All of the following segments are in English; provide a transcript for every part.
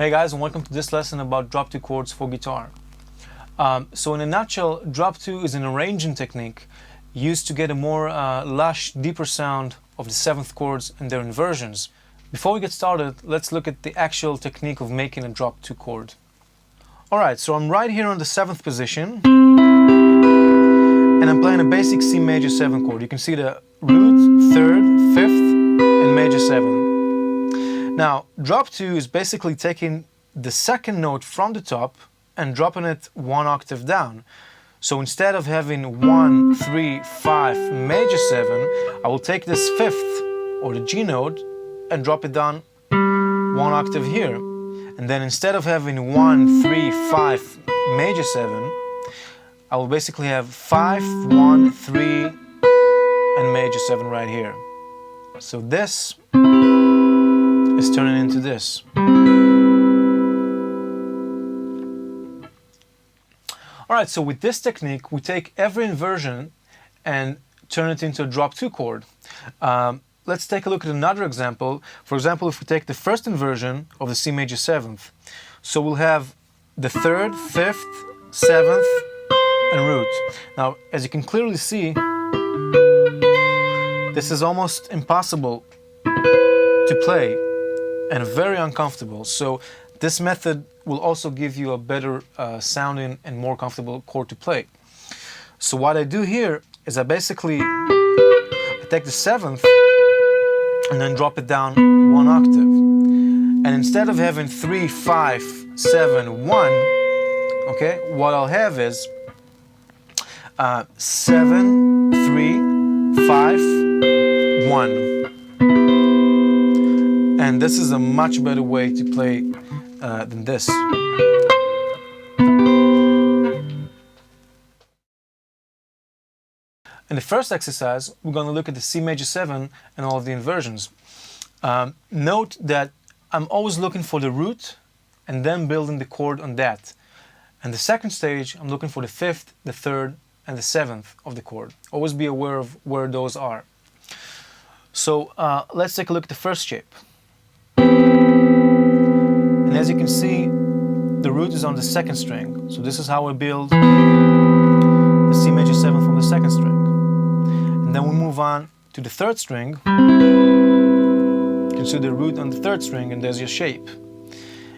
Hey guys, and welcome to this lesson about drop 2 chords for guitar. So in a nutshell, drop 2 is an arranging technique used to get a more lush, deeper sound of the 7th chords and their inversions. Before we get started, let's look at the actual technique of making a drop 2 chord. Alright, so I'm right here on the 7th position, and I'm playing a basic C major 7 chord. You can see the root, 3rd, 5th, and major 7. Now, drop 2 is basically taking the second note from the top and dropping it 1 octave down. So instead of having 1, 3, 5, major 7, I will take this 5th, or the G note, and drop it down 1 octave here. And then instead of having 1, 3, 5, major 7, I will basically have 5, 1, 3, and major 7 right here. So this is turning into this. Alright, so with this technique, we take every inversion and turn it into a drop 2 chord. Let's take a look at another example. For example, if we take the first inversion of the C major 7th, so we'll have the 3rd, 5th, 7th, and root. Now, as you can clearly see, this is almost impossible to play and very uncomfortable. So this method will also give you a better sounding and more comfortable chord to play. So what I do here is I basically take the 7th and then drop it down 1 octave. And instead of having 3, 5, 7, 1, okay, what I'll have is 7, 3, 5, 1. And this is a much better way to play than this. In the first exercise, we're going to look at the C major 7 and all of the inversions. Note that I'm always looking for the root and then building the chord on that. And the second stage, I'm looking for the 5th, the 3rd, and the 7th of the chord. Always be aware of where those are. So let's take a look at the first shape. And as you can see, the root is on the 2nd string. So this is how I build the C major 7 from the 2nd string. And then we move on to the 3rd string. You can see the root on the 3rd string, and there's your shape.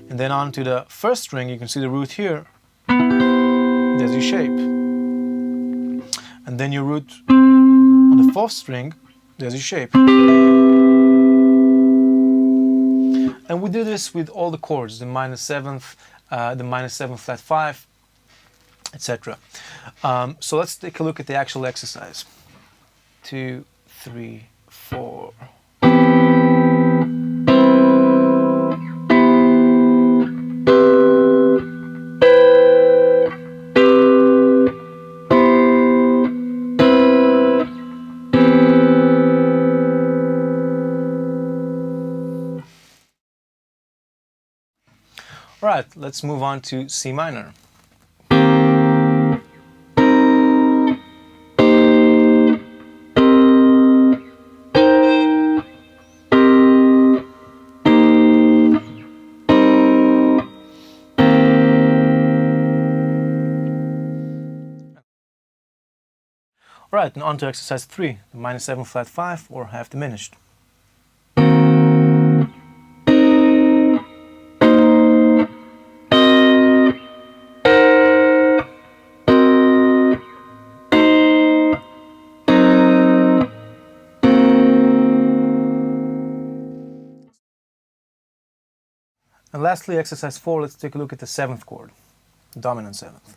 And then on to the 1st string, you can see the root here. There's your shape. And then your root on the 4th string, there's your shape. And we do this with all the chords, the minor 7th, the minor 7 flat 5, etc. So let's take a look at the actual exercise. 2, 3, 4. Alright, let's move on to C minor. Alright, and on to exercise 3, the minor 7 flat 5 or half diminished. And lastly, exercise 4, let's take a look at the 7th chord, dominant 7th.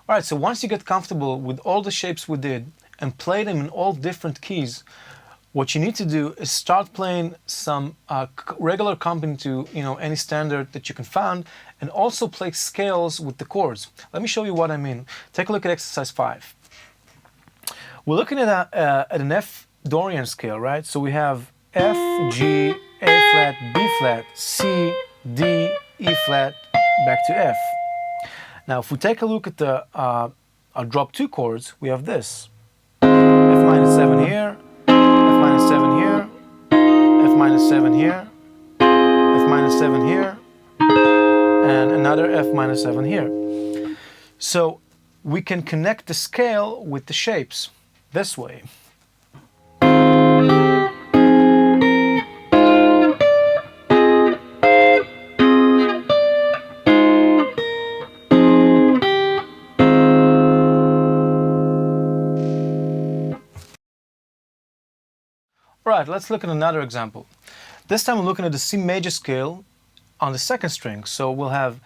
Alright, so once you get comfortable with all the shapes we did and play them in all different keys, what you need to do is start playing some regular company to any standard that you can find, and also play scales with the chords. Let me show you what I mean. Take a look at exercise 5. We're looking at an F Dorian scale, right? So we have F, G, flat, B flat, C, D, E flat, back to F. Now if we take a look at the our drop 2 chords, we have this. F minor 7 here, F minor 7 here, F minor 7 here, F minor 7 here, and another F minor 7 here. So we can connect the scale with the shapes this way. Alright, let's look at another example. This time we're looking at the C major scale on the second string. So we'll have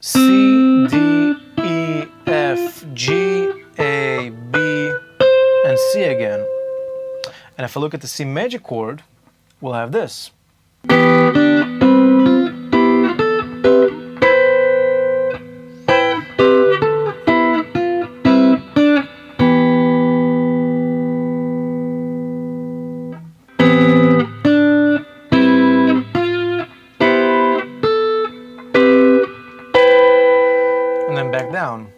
C, D, E, F, G, A, B, and C again. And if I look at the C major chord, we'll have this. And then back down.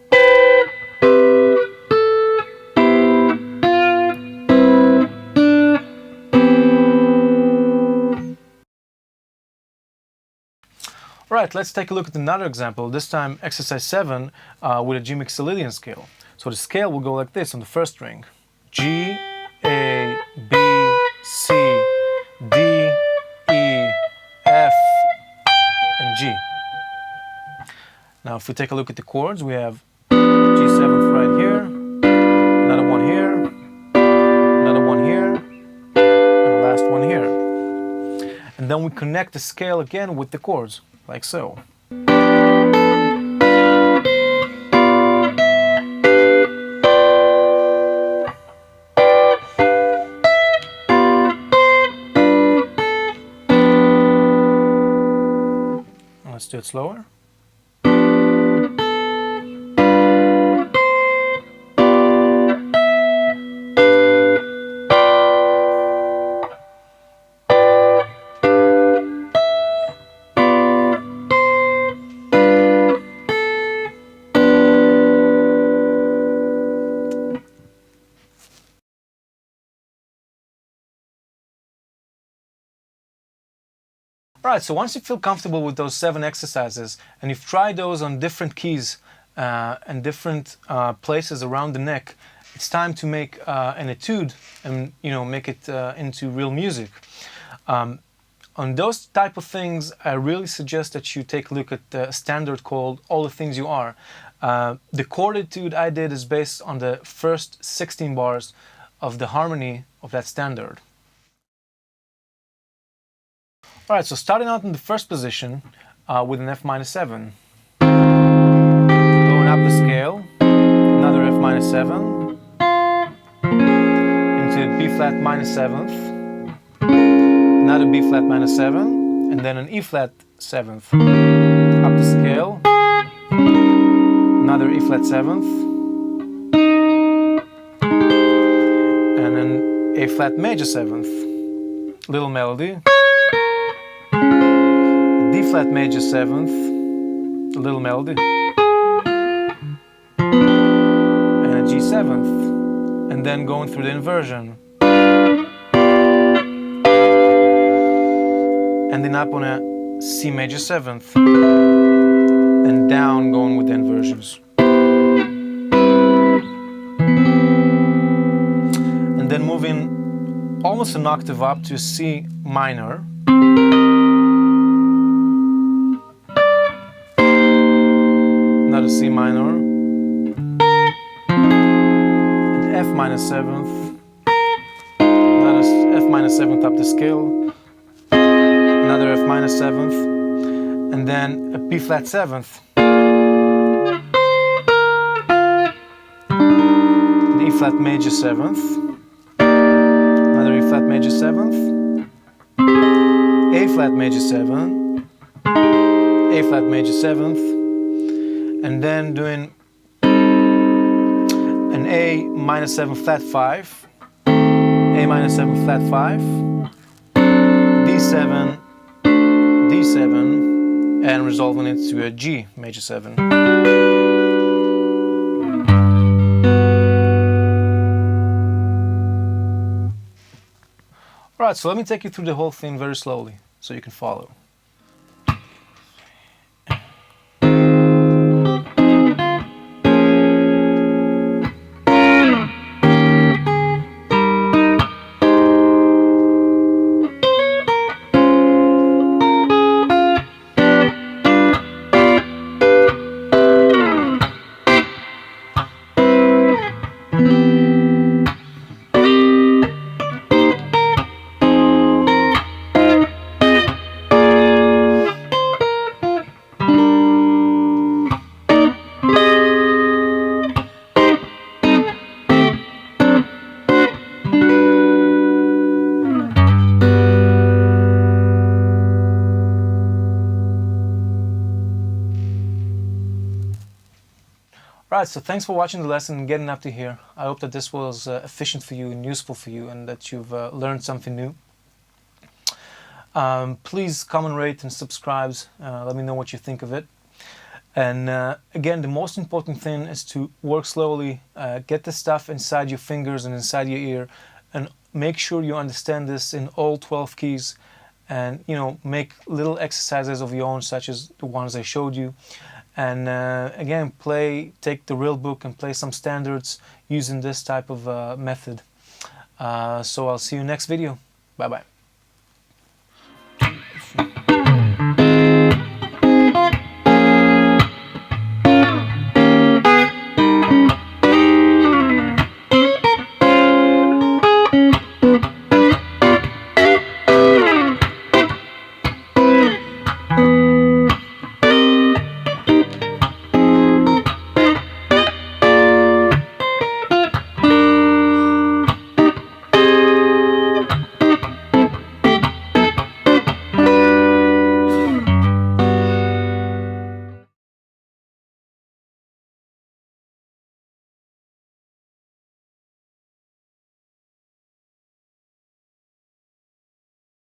Alright, let's take a look at another example, this time exercise 7 with a G mixolydian scale. So the scale will go like this on the first string. G, A, B, C, D, E, F, and G. Now if we take a look at the chords, we have G7 right here, another one here, another one here, and the last one here. And then we connect the scale again with the chords, like so. Let's do it slower. Alright, so once you feel comfortable with those 7 exercises and you've tried those on different keys and different places around the neck, it's time to make an etude and make it into real music. On those type of things, I really suggest that you take a look at the standard called All the Things You Are. The chord etude I did is based on the first 16 bars of the harmony of that standard. Alright, so starting out in the first position with an F minor 7. Going up the scale, another F minor 7, into B flat minor 7th, another B flat minor 7, and then an E flat 7th. Up the scale, another E flat 7th, and an A flat major 7th. Little melody. D flat major 7th, a little melody, and a G 7th, and then going through the inversion, ending up on a C major 7th, and down going with the inversions. And then moving almost an octave up to C minor, another C minor, and F minor 7th, another F minor 7th up the scale, another F minor 7th, and then a B flat 7th, an E flat major 7th, another E flat major 7th, A flat major 7th, A flat major 7th, and then doing an A minor 7 flat 5, A minor 7 flat 5, D7, 7 and resolving it to a G major 7. Alright, so let me take you through the whole thing very slowly so you can follow. Right, so thanks for watching the lesson and getting up to here. I hope that this was efficient for you and useful for you, and that you've learned something new. Please comment, rate and subscribe. Let me know what you think of it. And again, the most important thing is to work slowly, get the stuff inside your fingers and inside your ear, and make sure you understand this in all 12 keys, and make little exercises of your own, such as the ones I showed you. And again, take the real book and play some standards using this type of method. So I'll see you next video. Bye bye.